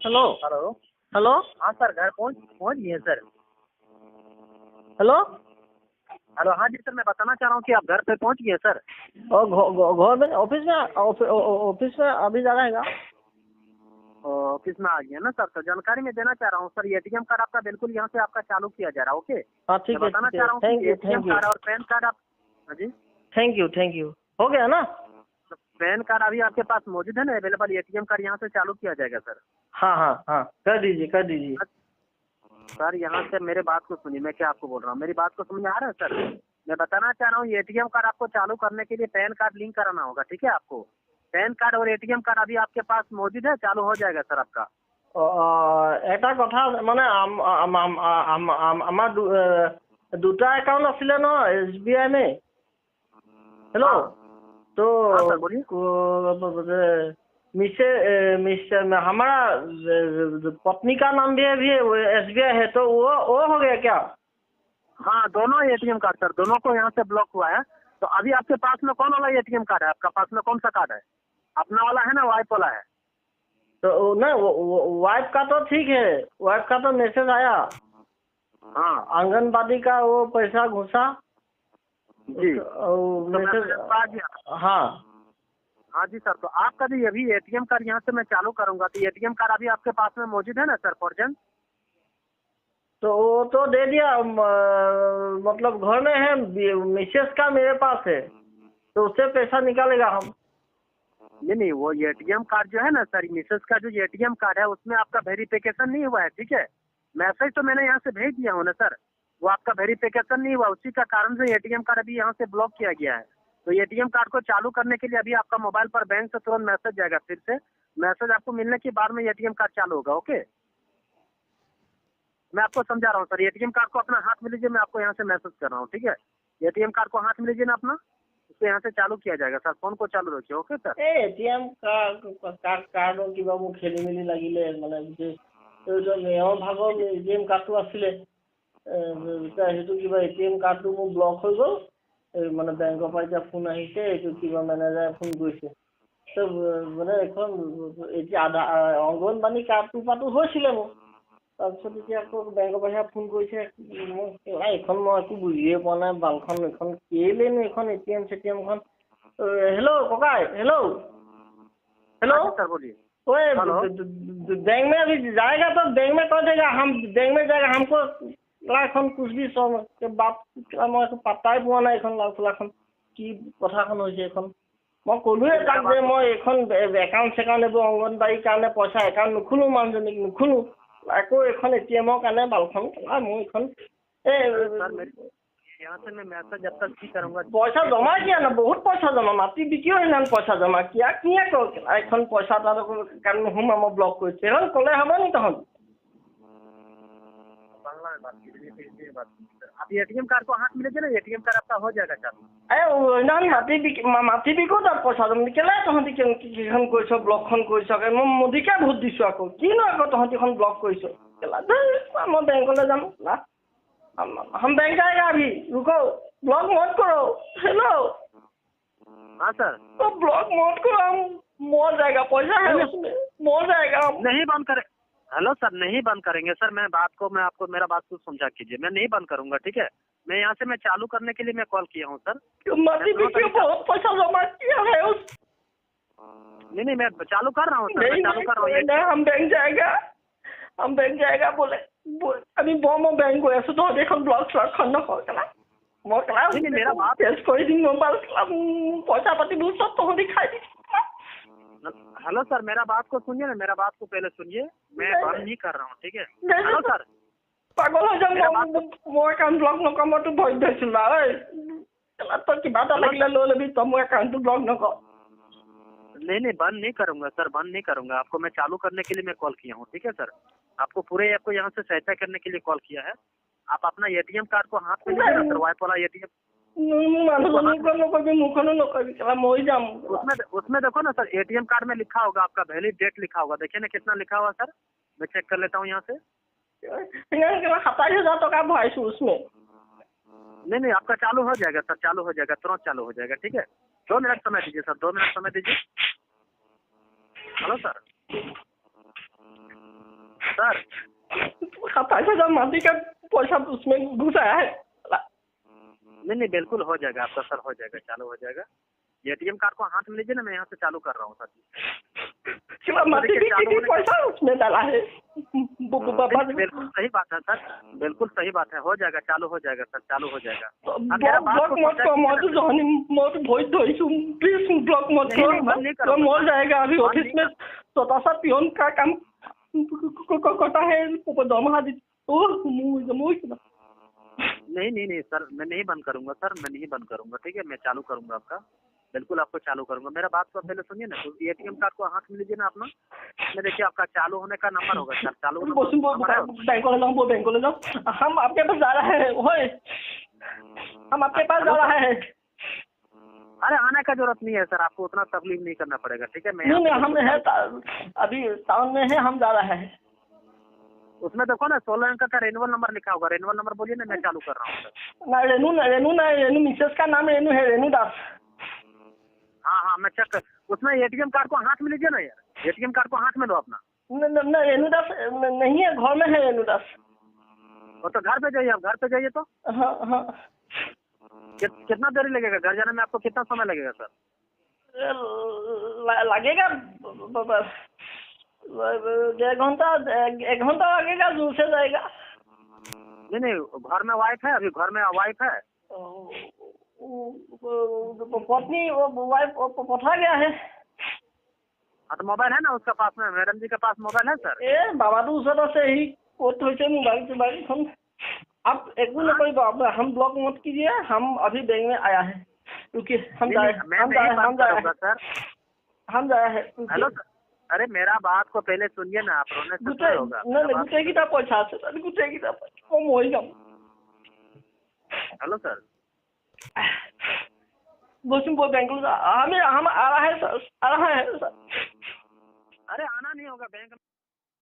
Hello hello. Hello हाँ sir, घर पहुँच गए सर। हेलो हेलो, हाँ जी सर, मैं बताना चाह रहा हूँ कि आप घर पे पहुँच गए सर। और घर में ऑफिस में अभी जा रहा है क्या? ऑफिस में आ गए ना सर। तो जानकारी में देना चाह रहा हूँ सर, एटीएम कार्ड आपका बिल्कुल यहाँ से आपका चालू किया जा रहा है। ओके, हाँ मैं ठीक है बताना ठीक चाह है। रहा हूँ थैंक कि you ATM thank you card और पैन कार्ड आप। हाँ जी, थैंक यू हो गया ना? तो पैन कार्ड अभी आपके पास मौजूद है ना अवेलेबल? एटीएम कार्ड यहाँ से चालू किया जाएगा सर। हाँ हाँ हाँ, कर दीजिए। सर यहाँ से मेरे बात को सुनिए, मैं क्या आपको बोल रहा हूँ, मेरी बात को समझ में आ रहा है सर? मैं बताना चाह रहा हूँ, एटीएम कार्ड आपको चालू करने के लिए पैन कार्ड लिंक कराना होगा, ठीक है? आपको पैन कार्ड और एटीएम कार्ड अभी आपके पास मौजूद है, चालू हो जाएगा सर आपका। এটা কথা মানে আমাৰ দুটা একাউণ্ট আছিলে ন SBI में। हेलो हाँ तो हाँ सर, बोलिए। हमारा पत्नी का नाम भी SBI है, तो वो हो गया क्या? हाँ, दोनों एटीएम कार्ड सर, दोनों को यहाँ से ब्लॉक हुआ है। तो अभी आपके पास में कौन वाला एटीएम कार्ड है? आपका पास में कौन सा कार्ड है? अपना वाला है ना वाइफ वाला है? तो ना वाइफ का तो ठीक है, वाइफ का तो मैसेज आया हाँ आंगनबाड़ी का, वो पैसा घुसा जी, तो मैसेज आ गया। हाँ। हाँ जी सर, तो आपका भी अभी एटीएम कार्ड यहाँ से मैं चालू करूंगा, तो एटीएम कार्ड अभी आपके पास में मौजूद है ना सर फॉर्जन? तो वो तो दे दिया, मतलब घर में है, मिसेस का मेरे पास है, तो उससे पैसा निकालेगा हम। नहीं, वो एटीएम कार्ड जो है ना सर, मिसेस का जो एटीएम कार्ड है उसमें आपका वेरिफिकेशन नहीं हुआ है, ठीक है? मैसेज तो मैंने यहाँ से भेज दिया हूँ ना सर, वो आपका वेरिफिकेशन नहीं हुआ, उसी का कारण से एटीएम कार्ड अभी यहाँ से ब्लॉक किया गया है। तो एटीएम कार्ड को चालू करने के लिए अभी आपका मोबाइल पर बैंक से तुरंत मैसेज जाएगा, फिर से मैसेज आपको मिलने के बाद में एटीएम कार्ड चालू होगा। ओके, मैं आपको समझा रहा हूँ सर। एटीएम कार्ड को अपना हाथ में लीजिए, मैं आपको यहाँ से मैसेज कर रहा हूँ, ठीक है? एटीएम कार्ड को हाथ में लीजिए ना अपना, उसको यहाँ से चालू किया जाएगा सर। फोन को चालू रखिए। Okay sir. ATM কাৰ্ডৰ কিবা মোৰ খেলি মেলি লাগিলে, মানে মেয়ৰ ভাগৰ ATM কাৰ্ডটো আছিলে, সেইটো কিবা ATM কাৰ্ডটো মোৰ ব্লক হৈ গ'ল। মানে বেংকৰ পৰা এতিয়া ফোন আহিছে, এইটো কিবা মেনেজাৰে ফোন কৰিছে, তো মানে এখন এতিয়া অংগনবাড়ী কাৰ্ডটোৰ পৰাটো হৈছিলে মোৰ, তাৰপিছত এতিয়া আকৌ বেংকৰ পৰা ফোন কৰিছে, এইখন মই একো বুজিয়ে পোৱা নাই, বালখন এইখন কেলেনো এইখন ATM চেটিএমখন। हेलो ककाई, हेलो सर बोलिए। ओए बैंक में अभी जाएगा तो बैंक में कह देगा, हम बैंक में जाएगा, हमको এখন कुछ भी सब बात मैं পাত্তাই পোৱা নাই, এখন লাখন কি কথাখন হৈছে। এখন মই ক'লোৱে তাক যে মই এখন একাউণ্ট চেকাউণ্ট এইবোৰ অংগনবাড়ীৰ কাৰণে পইচা একাউণ্ট নুখোলো, মানুহজনীক নুখোলো, আকৌ এখন ATM-ৰ কাৰণে বালখন মোৰ এখন यहाँ से मैं मैसेज जब तक नहीं करूँगा। पैसा जमा किया ना, बहुत पैसा जमा, माटी बिकिও ইমান पैसा जमा किया किए এখন पैसा कारण हम ब्लॉक কৰিছে, ক'লে হ'ব নি তহঁত? अभी एटीएम कार्ड को हाथ में लीजिए ना, एटीएम कार्ड आपका हो जाएगा चालू। মাটি বিকো তাত পইচা জমা কেলে তহঁতি কিখন কৰিছ, ব্লকখন কৰিছ, মই মোদীকে ভোট দিছো, আকৌ কিনো আকৌ তহঁতিখন ব্লক কৰিছ কেলা। মই বেংকলৈ যাম না, हम बैंक जाएगा अभी, रुको, ब्लॉक मत करो। हेलो हाँ सर, तो ब्लॉक मत करो, हम मर जाएगा, पैसा है उसमें, मर जाएगा। नहीं बंद करे। हेलो सर, नहीं बंद करेंगे सर। मैं आपको मेरा बात को समझा कीजिए, मैं नहीं बंद करूंगा, ठीक है? मैं यहाँ से मैं चालू करने के लिए मैं कॉल किया हूँ सर। मती बिकियो बहुत पैसा जमा किया है उस। नहीं, मैं चालू कर रहा हूँ सर, मैं चालू कर रहा हूँ। हम बैंक जाएगा बोले अभी मैं बैंक गई आছো, तो এখন ব্লক চখন নকলা মই ক্লাস मेरा बात টেস্ট কৰি দিম, মোবাইল পইচা পাতিবোৰ सब তহঁতি খাই দি। हेलो सर, मेरा बात को सुनिए ना, मेरा बात को पहले सुनिए। मैं बंद नहीं कर रहा हूँ, ठीक है? हेलो सर, পাগল হৈ যাম মই একাউণ্ট ব্লক নকৰা, মইতো ভয় দিছিলো না, তই কিবা এটা লাগিলে লৈ ল'বি, তই মোৰ একাউণ্টটো ব্লক নকৰ। नहीं, बंद नहीं करूंगा सर, बंद नहीं करूंगा। आपको मैं चालू करने के लिए मैं कॉल किया हूँ, ठीक है सर? आपको पूरे आपको यहाँ से सहायता करने के लिए कॉल किया है। आप अपना एटीएम कार्ड को हाथ में लीजिए ना सर, वाइफ वाला एटीएम। उसमें देखो ना सर, एटीएम कार्ड में लिखा होगा, आपका वैलिड डेट लिखा होगा, देखिए ना कितना लिखा हुआ सर। मैं चेक कर लेता हूँ यहाँ से। 27,000 टका भराइছো उसमें। नहीं, आपका चालू हो जाएगा सर, चालू हो जाएगा, तुरंत चालू हो जाएगा, ठीक है? 2 मिनट समय दीजिए सर, 2 मिनट समय दीजिए। हेलो सर, सर पैसा जब माफी का पैसा उसमें घुस आया है। नहीं बिल्कुल हो जाएगा आपका सर, हो जाएगा, चालू हो जाएगा। एटीएम कार्ड को हाथ में लीजिए ना, मैं यहाँ से चालू कर रहा हूँ सर। पैसा उसमें डाला है। बिल्कुल सही बात है सर, बिल्कुल सही बात है, हो जाएगा, चालू हो जाएगा सर, चालू हो जाएगा। ब्लॉक जाएगा अभी ऑफिस में छोटा सा पियोन का काम करता है, दरमाहा नहीं सर, मैं नहीं बंद करूंगा सर, मैं नहीं बंद करूंगा, ठीक है, मैं चालू करूंगा आपका, बिल्कुल आपको चालू करूंगा। मेरा बात को पहले सुनिए ना, तो एटीएम कार्ड को हाथ में लीजिए ना अपना, मैं देखिए आपका चालू होने का नंबर होगा सर, चालू बैंक ले जाओ, हम आपके पास जा रहे हैं, हम आपके पास जा रहे हैं। अरे आने का जरूरत नहीं है सर, आपको उतना तकलीफ नहीं करना पड़ेगा, ठीक है। नहीं हम है अभी टाउन में है, हम जा रहे हैं। उसमें देखो ना 16 अंक का रेनुअल नंबर लिखा होगा, रेनुअल नंबर बोलिए ना, मैं चालू कर रहा हूँ सर। रेनू मिसेस का नाम रेनू है, रेनू दास। हाँ मैं चेक कर, उसमें एटीएम कार्ड को हाथ में लीजिए ना यार, एटीएम कार्ड को हाथ में लो अपना। न रेनू दास नहीं है, घर में है रेनू दास। और तो घर पे जाइए, आप घर पे जाइए तो। हाँ कितना देरी लगेगा घर जाने में, आपको कितना समय लगेगा सर? लगेगा 1 घंटा लगेगा, दूर से जाएगा। नहीं घर में वाइफ है, अभी घर में वाइफ है, पत्नी वाइफ पठा गया है। हाँ तो मोबाइल है ना उसका पास में, मैडम जी के पास मोबाइल है सर? बाबा तो उस से ही मोबाइल से हम आप एक दिन कोई बात, हम ब्लॉक मत कीजिए, हम अभी बैंक में आया है क्योंकि हम जा रहे हैं। हेलो सर, अरे मेरा बात को पहले सुनिए ना, आप रोने से होगा। हेलो सर, बेंगलुरु हम आ रहा है सर, अरे आना नहीं होगा बैंक में।